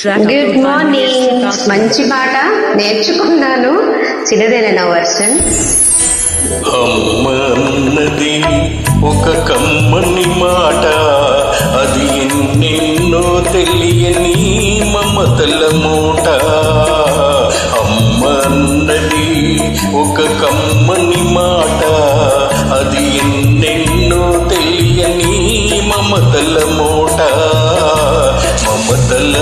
Good morning. మంచి పాట నేర్చుకున్నాను. చిన్నదేనా వర్షన్? అమ్మ అన్నది ఒక కమ్మని మాట, అది ఎన్నెన్నో తెలియని మమతల మూట. అమ్మ అన్నది ఒక కమ్మని మాట, అది ఎన్నెన్నో తెలియని మమతల మూట. మమతల